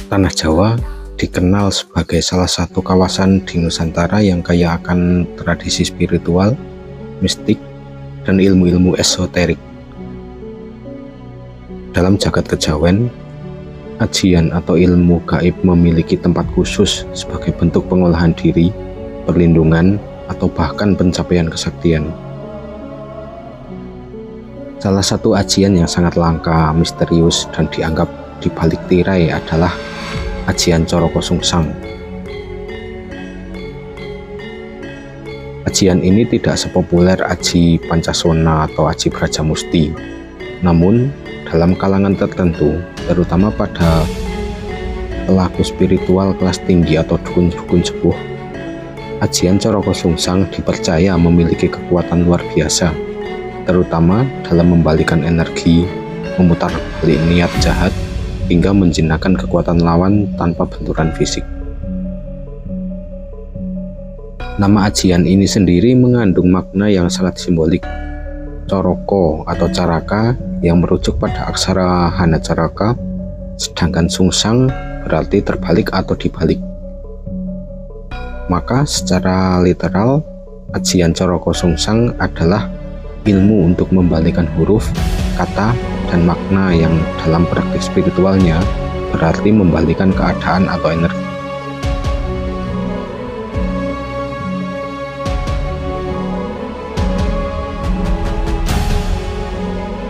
Tanah Jawa dikenal sebagai salah satu kawasan di Nusantara yang kaya akan tradisi spiritual, mistik, dan ilmu-ilmu esoterik. Dalam jagat kejawen, ajian atau ilmu gaib memiliki tempat khusus sebagai bentuk pengolahan diri, perlindungan, atau bahkan pencapaian kesaktian. Salah satu ajian yang sangat langka, misterius, dan dianggap di balik tirai adalah ajian Coroko Sungsang. Ajian ini tidak sepopuler Aji Pancasona atau Aji Brajamusti. Namun, dalam kalangan tertentu, terutama pada pelaku spiritual kelas tinggi atau dukun-dukun sepuh, ajian Coroko Sungsang dipercaya memiliki kekuatan luar biasa, terutama dalam membalikan energi, memutar balik niat jahat, hingga menjinakkan kekuatan lawan tanpa benturan fisik. Nama ajian ini sendiri mengandung makna yang sangat simbolik. Coroko atau Caraka yang merujuk pada aksara Hanacaraka, sedangkan Sungsang berarti terbalik atau dibalik. Maka secara literal, ajian Coroko Sungsang adalah ilmu untuk membalikan huruf, kata, dan makna yang dalam praktik spiritualnya berarti membalikan keadaan atau energi.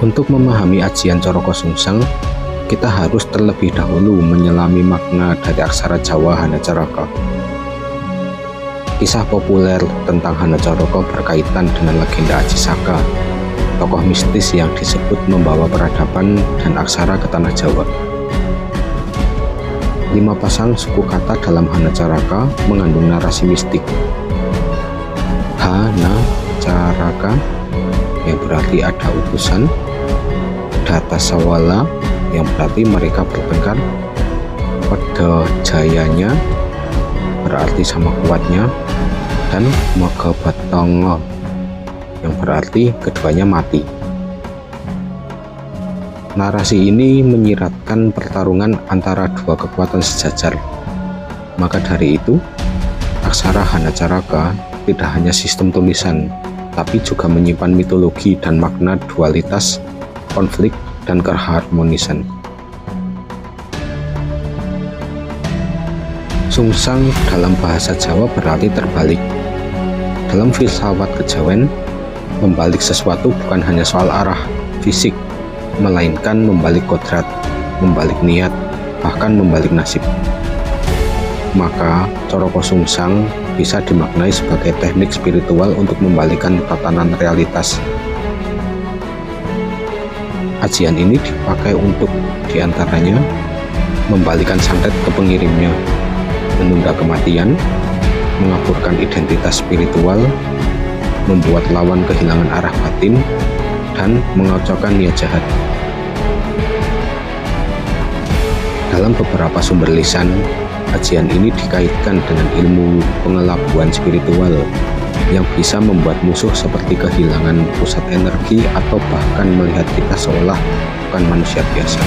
Untuk memahami ajian Coroko Sungsang, kita harus terlebih dahulu menyelami makna dari aksara Jawa Hanacaraka. Kisah populer tentang Hanacaraka berkaitan dengan legenda Aji Saka, tokoh mistis yang disebut membawa peradaban dan aksara ke tanah Jawa. 5 pasang suku kata dalam Hanacaraka mengandung narasi mistik. Hanacaraka yang berarti ada utusan, Datasawala yang berarti mereka bertengkar, Pada Jayanya berarti sama kuatnya, dan Magabatongo yang berarti keduanya mati. Narasi ini menyiratkan pertarungan antara dua kekuatan sejajar. Maka dari itu, aksara Hanacaraka tidak hanya sistem tulisan, tapi juga menyimpan mitologi dan makna dualitas, konflik, dan keharmonisan. Sungsang dalam bahasa Jawa berarti terbalik. Dalam filsafat kejawen, membalik sesuatu bukan hanya soal arah fisik, melainkan membalik kodrat, membalik niat, bahkan membalik nasib. Maka, Coroko Sungsang bisa dimaknai sebagai teknik spiritual untuk membalikkan tatanan realitas. Ajian ini dipakai untuk diantaranya membalikan santet ke pengirimnya, menunda kematian, mengaburkan identitas spiritual, membuat lawan kehilangan arah batin, dan mengocokkan niat jahat. Dalam beberapa sumber lisan, ajian ini dikaitkan dengan ilmu pengelabuan spiritual yang bisa membuat musuh seperti kehilangan pusat energi atau bahkan melihat kita seolah bukan manusia biasa.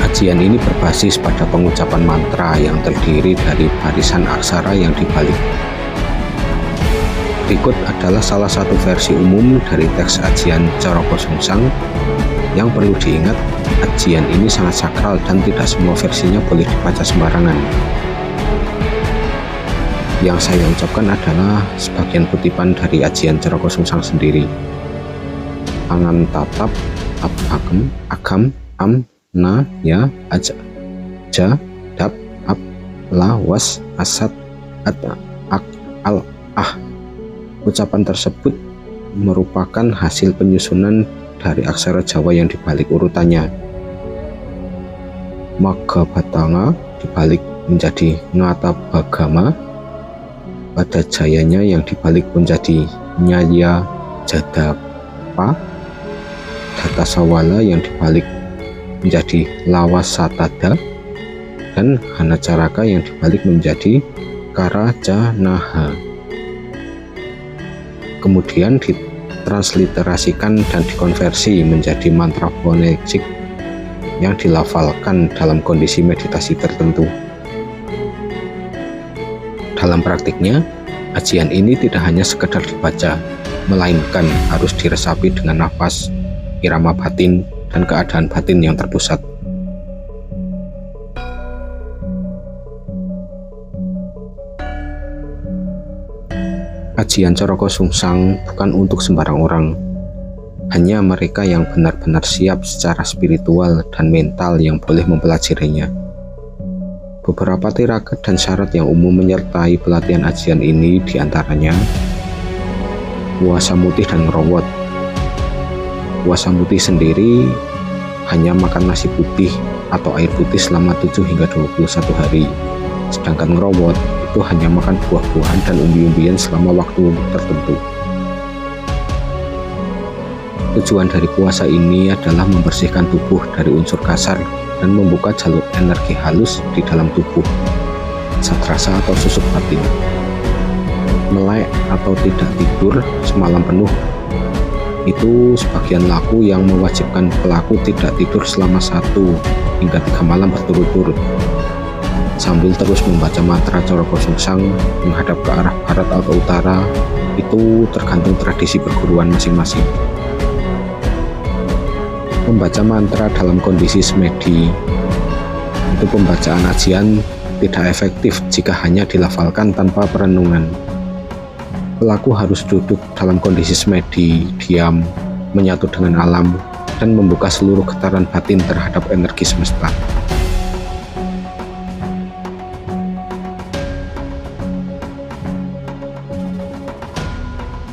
Ajian ini berbasis pada pengucapan mantra yang terdiri dari barisan aksara yang dibalik. Berikut adalah salah satu versi umum dari teks ajian Coroko Sungsang. Yang perlu diingat, ajian ini sangat sakral dan tidak semua versinya boleh dibaca sembarangan. Yang saya ucapkan adalah sebagian kutipan dari ajian Coroko Sungsang sendiri. Angan tatap, ap agam, am, na, ya, aja, ja, dap, ap, la, was, asat, at, ak, al, ah. Ucapan tersebut merupakan hasil penyusunan dari aksara Jawa yang dibalik urutannya. Magabatanga dibalik menjadi Ngatabagama, Pada Jayanya yang dibalik menjadi Nyaya Jadapa, Datasawala yang dibalik menjadi Lawasatada, dan Hanacaraka yang dibalik menjadi Karajanaha. Kemudian ditransliterasikan dan dikonversi menjadi mantra fonetik yang dilafalkan dalam kondisi meditasi tertentu. Dalam praktiknya, ajian ini tidak hanya sekedar dibaca, melainkan harus diresapi dengan nafas, irama batin, dan keadaan batin yang terpusat. Ajian Coroko Sungsang bukan untuk sembarang orang, hanya mereka yang benar-benar siap secara spiritual dan mental yang boleh mempelajarinya. Beberapa tirakat dan syarat yang umum menyertai pelatihan ajian ini diantaranya puasa mutih dan ngerowot. Puasa mutih sendiri hanya makan nasi putih atau air putih selama 7 hingga 21 hari, sedangkan ngerowot itu hanya makan buah-buahan dan umbi-umbian selama waktu tertentu. Tujuan dari puasa ini adalah membersihkan tubuh dari unsur kasar dan membuka jalur energi halus di dalam tubuh, satrasa atau susuk batin. Melek atau tidak tidur semalam penuh itu sebagian laku yang mewajibkan pelaku tidak tidur selama 1 hingga 3 malam berturut-turut, sambil terus membaca mantra Coroko Sungsang menghadap ke arah barat atau utara. Itu tergantung tradisi perguruan masing-masing. Membaca mantra dalam kondisi semedi itu pembacaan ajian tidak efektif jika hanya dilafalkan tanpa perenungan. Pelaku harus duduk dalam kondisi semedi, diam, menyatu dengan alam, dan membuka seluruh getaran batin terhadap energi semesta.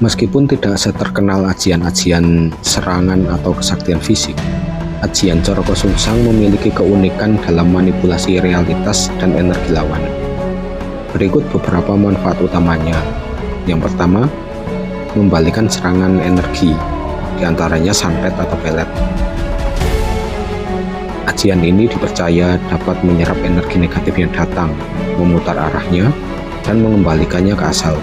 Meskipun tidak seterkenal ajian-ajian serangan atau kesaktian fisik, ajian Coroko Sungsang memiliki keunikan dalam manipulasi realitas dan energi lawan. Berikut beberapa manfaat utamanya. Yang pertama, membalikan serangan energi, diantaranya santet atau pelet. Ajian ini dipercaya dapat menyerap energi negatif yang datang, memutar arahnya, dan mengembalikannya ke asal.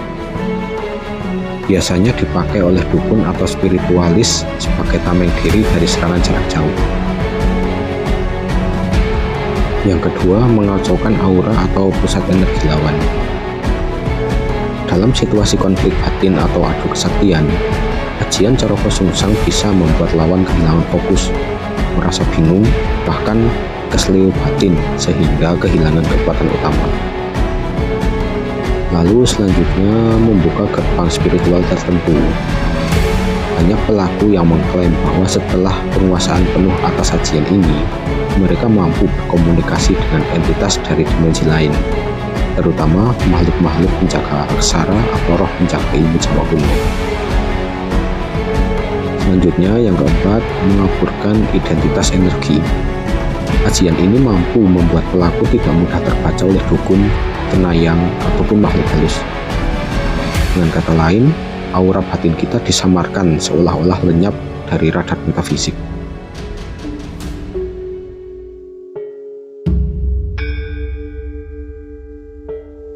Biasanya dipakai oleh dukun atau spiritualis sebagai tameng diri dari serangan jarak jauh. Yang kedua, mengacaukan aura atau pusat energi lawan. Dalam situasi konflik batin atau adu kesaktian, ajian Coroko Sungsang bisa membuat lawan kehilangan fokus, merasa bingung, bahkan keseleo batin sehingga kehilangan kekuatan utama. Lalu selanjutnya, membuka gerbang spiritual tertentu. Banyak pelaku yang mengklaim bahwa setelah penguasaan penuh atas ajian ini, mereka mampu berkomunikasi dengan entitas dari dimensi lain, terutama makhluk-makhluk penjaga aksara atau roh penjaga ilmu Jawa kuno. Selanjutnya, yang keempat, mengaburkan identitas energi. Ajian ini mampu membuat pelaku tidak mudah terbaca oleh dukun, kenayang, ataupun makhluk halus. Dengan kata lain, aura batin kita disamarkan seolah-olah lenyap dari radar metafisik.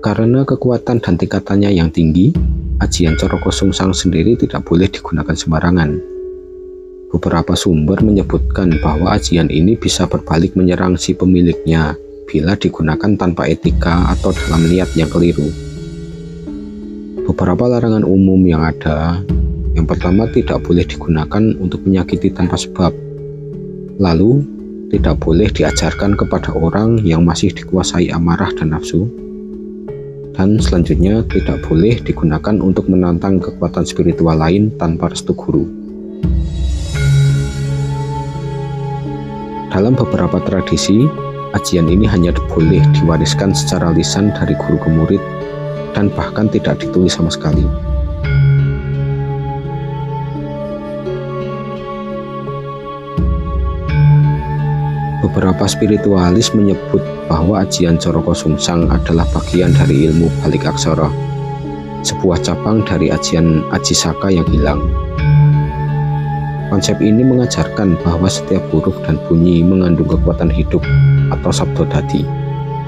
Karena kekuatan dan tingkatannya yang tinggi, ajian Coroko Sungsang sendiri tidak boleh digunakan sembarangan. Beberapa sumber menyebutkan bahwa ajian ini bisa berbalik menyerang si pemiliknya bila digunakan tanpa etika atau dalam niat yang keliru. Beberapa larangan umum yang ada, yang pertama, tidak boleh digunakan untuk menyakiti tanpa sebab. Lalu, tidak boleh diajarkan kepada orang yang masih dikuasai amarah dan nafsu. Dan selanjutnya, tidak boleh digunakan untuk menantang kekuatan spiritual lain tanpa restu guru. Dalam beberapa tradisi, ajian ini hanya boleh diwariskan secara lisan dari guru ke murid dan bahkan tidak ditulis sama sekali. Beberapa spiritualis menyebut bahwa ajian Coroko Sungsang adalah bagian dari ilmu balik aksara, sebuah cabang dari ajian Ajisaka yang hilang. Konsep ini mengajarkan bahwa setiap huruf dan bunyi mengandung kekuatan hidup atau sabdodadi.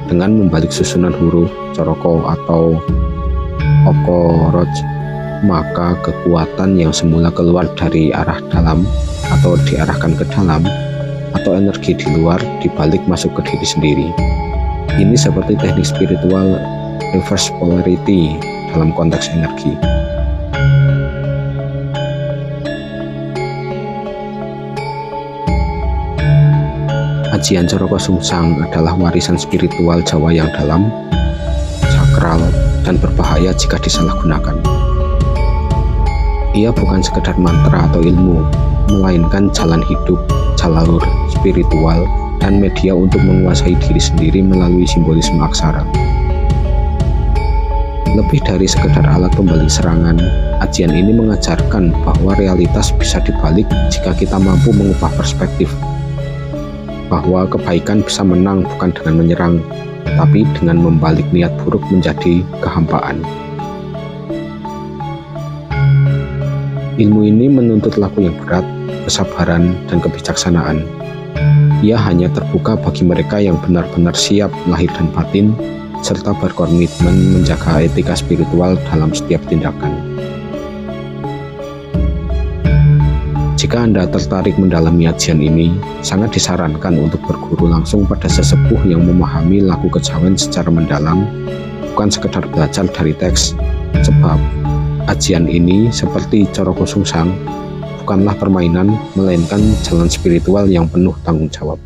Dengan membalik susunan huruf Coroko atau Okoroj maka kekuatan yang semula keluar dari arah dalam atau diarahkan ke dalam, atau energi di luar dibalik masuk ke diri sendiri. Ini seperti teknik spiritual reverse polarity dalam konteks energi. Ajian Coroko Sungsang adalah warisan spiritual Jawa yang dalam, sakral, dan berbahaya jika disalahgunakan. Ia bukan sekedar mantra atau ilmu, melainkan jalan hidup, jalur spiritual, dan media untuk menguasai diri sendiri melalui simbolisme aksara. Lebih dari sekedar alat pembalik serangan, ajian ini mengajarkan bahwa realitas bisa dibalik jika kita mampu mengubah perspektif, bahwa kebaikan bisa menang bukan dengan menyerang, tapi dengan membalik niat buruk menjadi kehampaan. Ilmu ini menuntut laku yang berat, kesabaran, dan kebijaksanaan. Ia hanya terbuka bagi mereka yang benar-benar siap lahir dan batin, serta berkomitmen menjaga etika spiritual dalam setiap tindakan. Jika Anda tertarik mendalami ajian ini, sangat disarankan untuk berguru langsung pada sesepuh yang memahami laku kejawen secara mendalam, bukan sekedar belajar dari teks, sebab ajian ini seperti Coroko Sungsang bukanlah permainan, melainkan jalan spiritual yang penuh tanggung jawab.